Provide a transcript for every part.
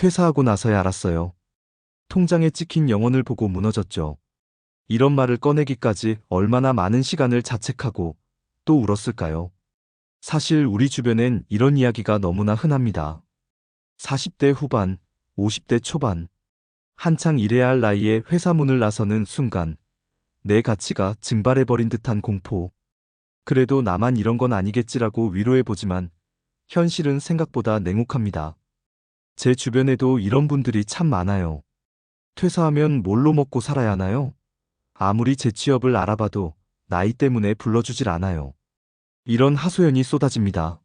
퇴사하고 나서야 알았어요. 통장에 찍힌 영원을 보고 무너졌죠. 이런 말을 꺼내기까지 얼마나 많은 시간을 자책하고 또 울었을까요? 사실 우리 주변엔 이런 이야기가 너무나 흔합니다. 40대 후반, 50대 초반, 한창 일해야 할 나이에 회사 문을 나서는 순간 내 가치가 증발해버린 듯한 공포. 그래도 나만 이런 건 아니겠지라고 위로해보지만 현실은 생각보다 냉혹합니다. 제 주변에도 이런 분들이 참 많아요. 퇴사하면 뭘로 먹고 살아야 하나요? 아무리 재취업을 알아봐도 나이 때문에 불러주질 않아요. 이런 하소연이 쏟아집니다.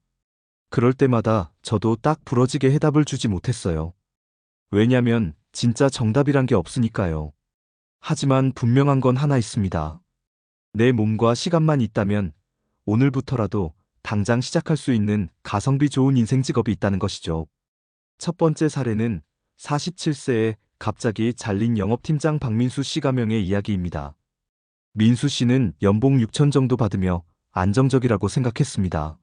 그럴 때마다 저도 딱 부러지게 해답을 주지 못했어요. 왜냐면 진짜 정답이란 게 없으니까요. 하지만 분명한 건 하나 있습니다. 내 몸과 시간만 있다면 오늘부터라도 당장 시작할 수 있는 가성비 좋은 인생 직업이 있다는 것이죠. 첫 번째 사례는 47세에 갑자기 잘린 영업팀장 박민수 씨 가명의 이야기입니다. 민수 씨는 연봉 6천 정도 받으며 안정적이라고 생각했습니다.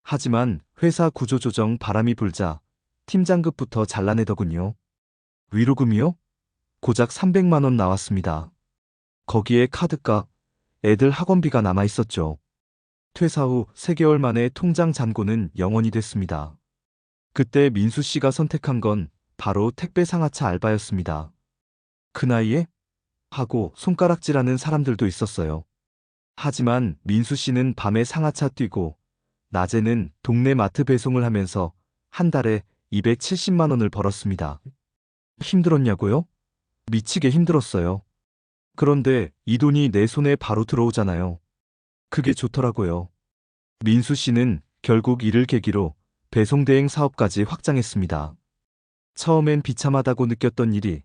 하지만 회사 구조조정 바람이 불자 팀장급부터 잘라내더군요. 위로금이요? 고작 300만 원 나왔습니다. 거기에 카드값, 애들 학원비가 남아 있었죠. 퇴사 후 3개월 만에 통장 잔고는 0원이 됐습니다. 그때 민수 씨가 선택한 건 바로 택배 상하차 알바였습니다. 그 나이에? 하고 손가락질하는 사람들도 있었어요. 하지만 민수 씨는 밤에 상하차 뛰고 낮에는 동네 마트 배송을 하면서 한 달에 270만 원을 벌었습니다. 힘들었냐고요? 미치게 힘들었어요. 그런데 이 돈이 내 손에 바로 들어오잖아요. 그게 좋더라고요. 민수 씨는 결국 이를 계기로 배송대행 사업까지 확장했습니다. 처음엔 비참하다고 느꼈던 일이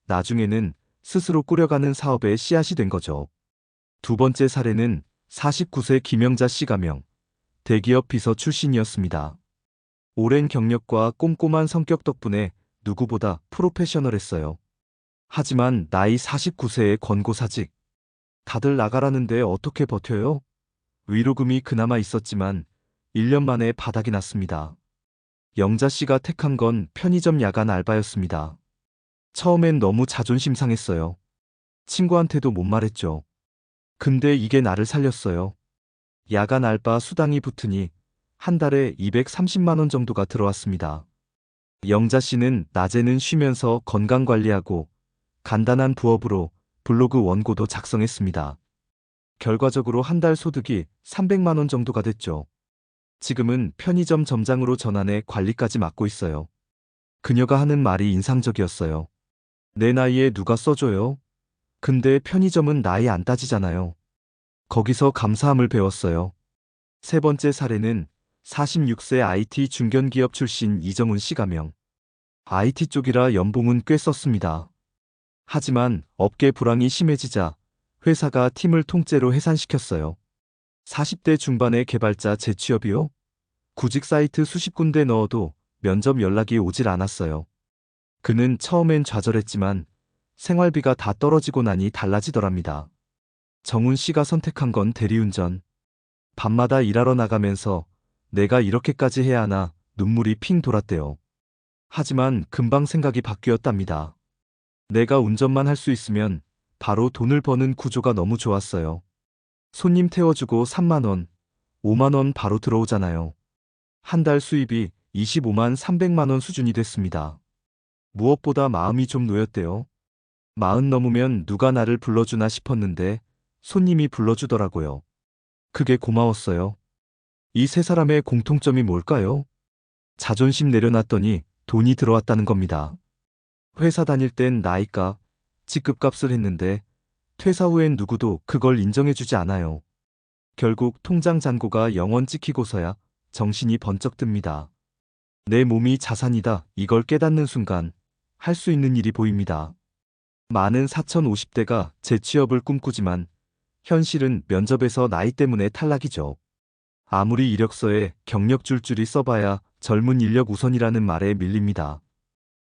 나중에는 스스로 꾸려가는 사업의 씨앗이 된 거죠. 두 번째 사례는 49세 김영자 씨 가명, 대기업 비서 출신이었습니다. 오랜 경력과 꼼꼼한 성격 덕분에 누구보다 프로페셔널했어요. 하지만 나이 49세의 권고사직. 다들 나가라는데 어떻게 버텨요? 위로금이 그나마 있었지만 1년 만에 바닥이 났습니다. 영자 씨가 택한 건 편의점 야간 알바였습니다. 처음엔 너무 자존심 상했어요. 친구한테도 못 말했죠. 근데 이게 나를 살렸어요. 야간 알바 수당이 붙으니 한 달에 230만 원 정도가 들어왔습니다. 영자 씨는 낮에는 쉬면서 건강 관리하고 간단한 부업으로 블로그 원고도 작성했습니다. 결과적으로 한 달 소득이 300만 원 정도가 됐죠. 지금은 편의점 점장으로 전환해 관리까지 맡고 있어요. 그녀가 하는 말이 인상적이었어요. 내 나이에 누가 써줘요? 근데 편의점은 나이 안 따지잖아요. 거기서 감사함을 배웠어요. 세 번째 사례는 46세 IT 중견기업 출신 이정훈 씨 가명. IT 쪽이라 연봉은 꽤 썼습니다. 하지만 업계 불황이 심해지자 회사가 팀을 통째로 해산시켰어요. 40대 중반의 개발자 재취업이요? 구직 사이트 수십 군데 넣어도 면접 연락이 오질 않았어요. 그는 처음엔 좌절했지만 생활비가 다 떨어지고 나니 달라지더랍니다. 정훈 씨가 선택한 건 대리운전. 밤마다 일하러 나가면서 내가 이렇게까지 해야 하나 눈물이 핑 돌았대요. 하지만 금방 생각이 바뀌었답니다. 내가 운전만 할 수 있으면 바로 돈을 버는 구조가 너무 좋았어요. 손님 태워주고 3만 원, 5만 원 바로 들어오잖아요. 한 달 수입이 25만 300만 원 수준이 됐습니다. 무엇보다 마음이 좀 놓였대요. 40 넘으면 누가 나를 불러주나 싶었는데 손님이 불러주더라고요. 그게 고마웠어요. 이 세 사람의 공통점이 뭘까요? 자존심 내려놨더니 돈이 들어왔다는 겁니다. 회사 다닐 땐 나이값, 직급값을 했는데 퇴사 후엔 누구도 그걸 인정해주지 않아요. 결국 통장 잔고가 0원 찍히고서야 정신이 번쩍 듭니다. 내 몸이 자산이다 이걸 깨닫는 순간 할 수 있는 일이 보입니다. 많은 4050대가 재취업을 꿈꾸지만 현실은 면접에서 나이 때문에 탈락이죠. 아무리 이력서에 경력 줄줄이 써봐야 젊은 인력 우선이라는 말에 밀립니다.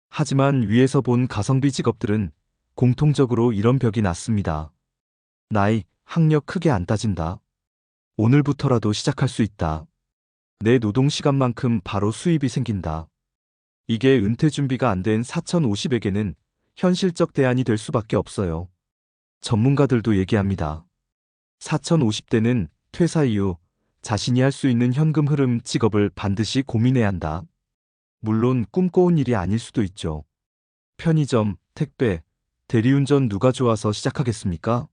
하지만 위에서 본 가성비 직업들은 공통적으로 이런 벽이 낮습니다. 나이, 학력 크게 안 따진다. 오늘부터라도 시작할 수 있다. 내 노동 시간만큼 바로 수입이 생긴다. 이게 은퇴 준비가 안 된 4,050에게는 현실적 대안이 될 수밖에 없어요. 전문가들도 얘기합니다. 4,050대는 퇴사 이후 자신이 할 수 있는 현금 흐름 직업을 반드시 고민해야 한다. 물론 꿈꿔온 일이 아닐 수도 있죠. 편의점, 택배, 대리운전 누가 좋아서 시작하겠습니까?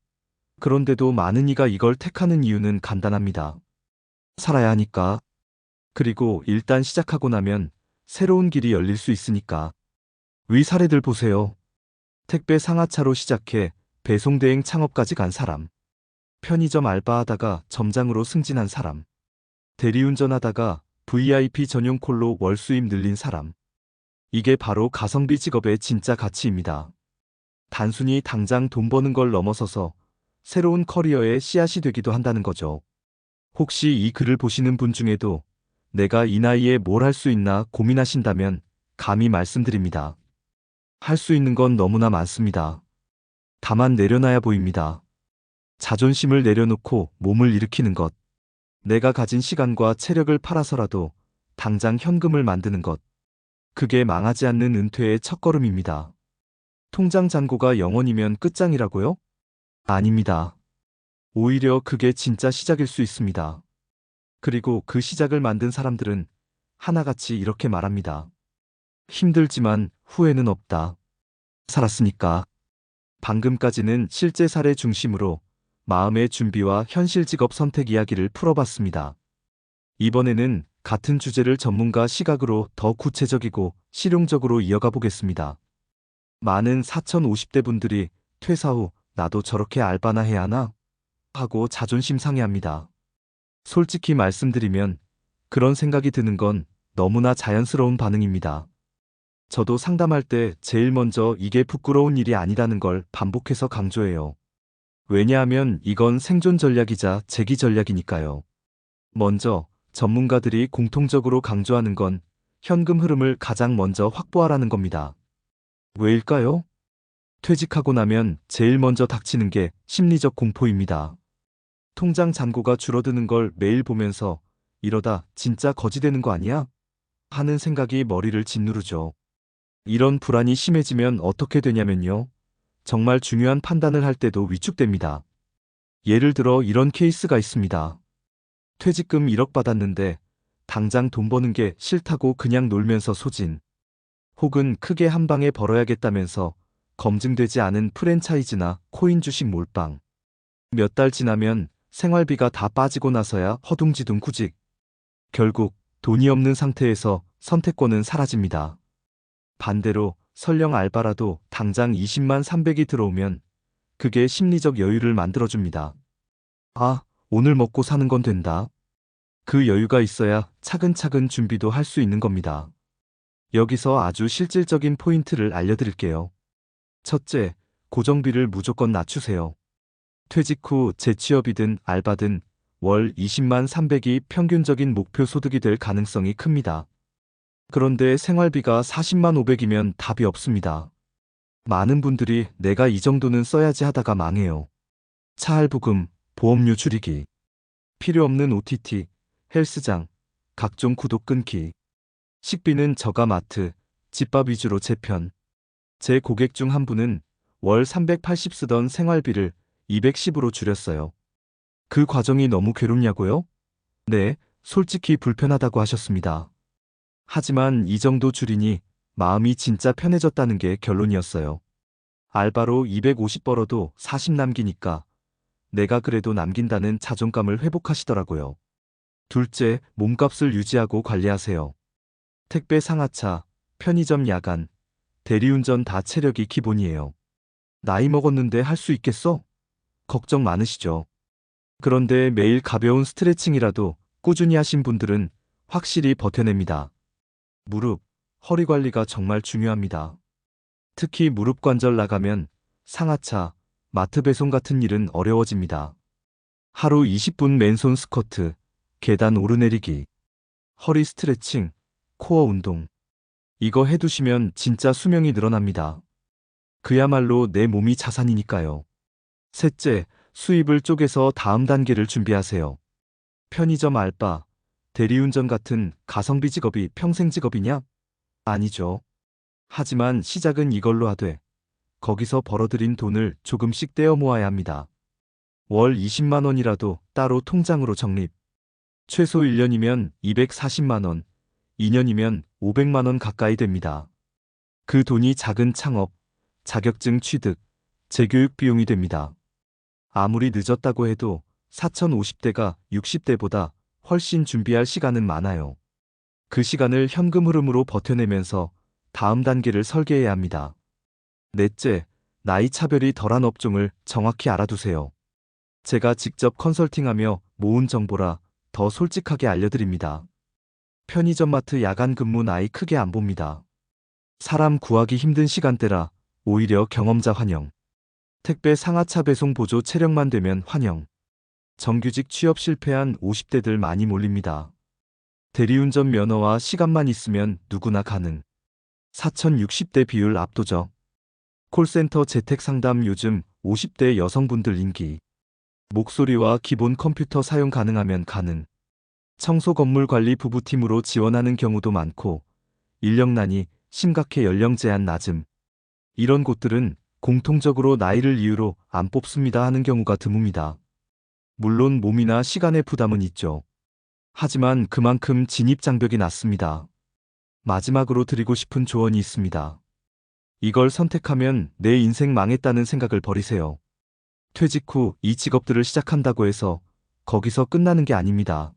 그런데도 많은 이가 이걸 택하는 이유는 간단합니다. 살아야 하니까. 그리고 일단 시작하고 나면 새로운 길이 열릴 수 있으니까. 위 사례들 보세요. 택배 상하차로 시작해 배송대행 창업까지 간 사람. 편의점 알바하다가 점장으로 승진한 사람. 대리운전하다가 VIP 전용 콜로 월 수입 늘린 사람. 이게 바로 가성비 직업의 진짜 가치입니다. 단순히 당장 돈 버는 걸 넘어서서 새로운 커리어의 씨앗이 되기도 한다는 거죠. 혹시 이 글을 보시는 분 중에도 내가 이 나이에 뭘 할 수 있나 고민하신다면 감히 말씀드립니다. 할 수 있는 건 너무나 많습니다. 다만 내려놔야 보입니다. 자존심을 내려놓고 몸을 일으키는 것. 내가 가진 시간과 체력을 팔아서라도 당장 현금을 만드는 것. 그게 망하지 않는 은퇴의 첫걸음입니다. 통장 잔고가 0원이면 끝장이라고요? 아닙니다. 오히려 그게 진짜 시작일 수 있습니다. 그리고 그 시작을 만든 사람들은 하나같이 이렇게 말합니다. 힘들지만 후회는 없다. 살았으니까. 방금까지는 실제 사례 중심으로 마음의 준비와 현실 직업 선택 이야기를 풀어봤습니다. 이번에는 같은 주제를 전문가 시각으로 더 구체적이고 실용적으로 이어가 보겠습니다. 많은 4,050대 분들이 퇴사 후 나도 저렇게 알바나 해야 하나? 하고 자존심 상해합니다. 솔직히 말씀드리면 그런 생각이 드는 건 너무나 자연스러운 반응입니다. 저도 상담할 때 제일 먼저 이게 부끄러운 일이 아니라는 걸 반복해서 강조해요. 왜냐하면 이건 생존 전략이자 재기 전략이니까요. 먼저 전문가들이 공통적으로 강조하는 건 현금 흐름을 가장 먼저 확보하라는 겁니다. 왜일까요? 퇴직하고 나면 제일 먼저 닥치는 게 심리적 공포입니다. 통장 잔고가 줄어드는 걸 매일 보면서 이러다 진짜 거지 되는 거 아니야? 하는 생각이 머리를 짓누르죠. 이런 불안이 심해지면 어떻게 되냐면요. 정말 중요한 판단을 할 때도 위축됩니다. 예를 들어 이런 케이스가 있습니다. 퇴직금 1억 받았는데 당장 돈 버는 게 싫다고 그냥 놀면서 소진. 혹은 크게 한 방에 벌어야겠다면서 검증되지 않은 프랜차이즈나 코인 주식 몰빵. 몇 달 지나면 생활비가 다 빠지고 나서야 허둥지둥 구직. 결국 돈이 없는 상태에서 선택권은 사라집니다. 반대로 설령 알바라도 당장 20만 300이 들어오면 그게 심리적 여유를 만들어줍니다. 아, 오늘 먹고 사는 건 된다. 그 여유가 있어야 차근차근 준비도 할 수 있는 겁니다. 여기서 아주 실질적인 포인트를 알려드릴게요. 첫째, 고정비를 무조건 낮추세요. 퇴직 후 재취업이든 알바든 월 20만 300이 평균적인 목표 소득이 될 가능성이 큽니다. 그런데 생활비가 40만 500이면 답이 없습니다. 많은 분들이 내가 이 정도는 써야지 하다가 망해요. 차 할부금, 보험료 줄이기, 필요 없는 OTT, 헬스장, 각종 구독 끊기, 식비는 저가 마트, 집밥 위주로 재편. 제 고객 중 한 분은 월 380 쓰던 생활비를 210으로 줄였어요. 그 과정이 너무 괴롭냐고요? 네, 솔직히 불편하다고 하셨습니다. 하지만 이 정도 줄이니 마음이 진짜 편해졌다는 게 결론이었어요. 알바로 250 벌어도 40 남기니까 내가 그래도 남긴다는 자존감을 회복하시더라고요. 둘째, 몸값을 유지하고 관리하세요. 택배 상하차, 편의점 야간, 대리운전 다 체력이 기본이에요. 나이 먹었는데 할 수 있겠어? 걱정 많으시죠? 그런데 매일 가벼운 스트레칭이라도 꾸준히 하신 분들은 확실히 버텨냅니다. 무릎, 허리 관리가 정말 중요합니다. 특히 무릎 관절 나가면 상하차, 마트 배송 같은 일은 어려워집니다. 하루 20분 맨손 스쿼트, 계단 오르내리기, 허리 스트레칭, 코어 운동. 이거 해두시면 진짜 수명이 늘어납니다. 그야말로 내 몸이 자산이니까요. 셋째, 수입을 쪼개서 다음 단계를 준비하세요. 편의점 알바, 대리운전 같은 가성비 직업이 평생 직업이냐? 아니죠. 하지만 시작은 이걸로 하되 거기서 벌어들인 돈을 조금씩 떼어 모아야 합니다. 월 20만 원이라도 따로 통장으로 적립. 최소 1년이면 240만 원, 2년이면 500만 원 가까이 됩니다. 그 돈이 작은 창업, 자격증 취득, 재교육 비용이 됩니다. 아무리 늦었다고 해도 4050대가 60대보다 훨씬 준비할 시간은 많아요. 그 시간을 현금 흐름으로 버텨내면서 다음 단계를 설계해야 합니다. 넷째, 나이 차별이 덜한 업종을 정확히 알아두세요. 제가 직접 컨설팅하며 모은 정보라 더 솔직하게 알려드립니다. 편의점 마트 야간 근무 나이 크게 안 봅니다. 사람 구하기 힘든 시간대라 오히려 경험자 환영. 택배 상하차 배송 보조 체력만 되면 환영. 정규직 취업 실패한 50대들 많이 몰립니다. 대리운전 면허와 시간만 있으면 누구나 가능. 4060대 비율 압도적. 콜센터 재택 상담 요즘 50대 여성분들 인기. 목소리와 기본 컴퓨터 사용 가능하면 가능. 청소 건물 관리 부부팀으로 지원하는 경우도 많고 인력난이 심각해 연령 제한 낮음. 이런 곳들은 공통적으로 나이를 이유로 안 뽑습니다 하는 경우가 드뭅니다. 물론 몸이나 시간의 부담은 있죠. 하지만 그만큼 진입 장벽이 낮습니다. 마지막으로 드리고 싶은 조언이 있습니다. 이걸 선택하면 내 인생 망했다는 생각을 버리세요. 퇴직 후 이 직업들을 시작한다고 해서 거기서 끝나는 게 아닙니다.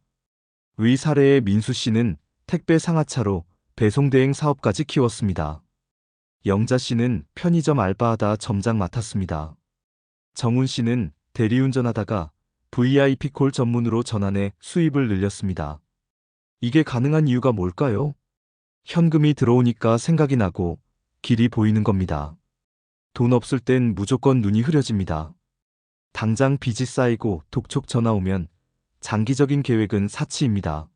위 사례의 민수 씨는 택배 상하차로 배송대행 사업까지 키웠습니다. 영자 씨는 편의점 알바하다 점장 맡았습니다. 정훈 씨는 대리운전하다가 VIP 콜 전문으로 전환해 수입을 늘렸습니다. 이게 가능한 이유가 뭘까요? 현금이 들어오니까 생각이 나고 길이 보이는 겁니다. 돈 없을 땐 무조건 눈이 흐려집니다. 당장 빚이 쌓이고 독촉 전화 오면 장기적인 계획은 사치입니다.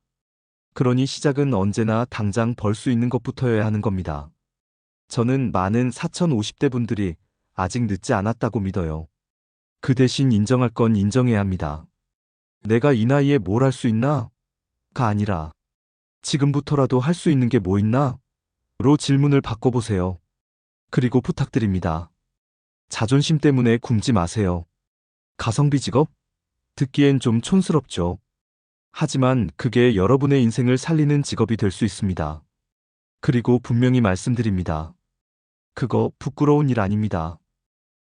그러니 시작은 언제나 당장 벌 수 있는 것부터여야 하는 겁니다. 저는 많은 4050대 분들이 아직 늦지 않았다고 믿어요. 그 대신 인정할 건 인정해야 합니다. 내가 이 나이에 뭘 할 수 있나? 가 아니라 지금부터라도 할 수 있는 게 뭐 있나? 로 질문을 바꿔보세요. 그리고 부탁드립니다. 자존심 때문에 굶지 마세요. 가성비 직업? 듣기엔 좀 촌스럽죠. 하지만 그게 여러분의 인생을 살리는 직업이 될 수 있습니다. 그리고 분명히 말씀드립니다. 그거 부끄러운 일 아닙니다.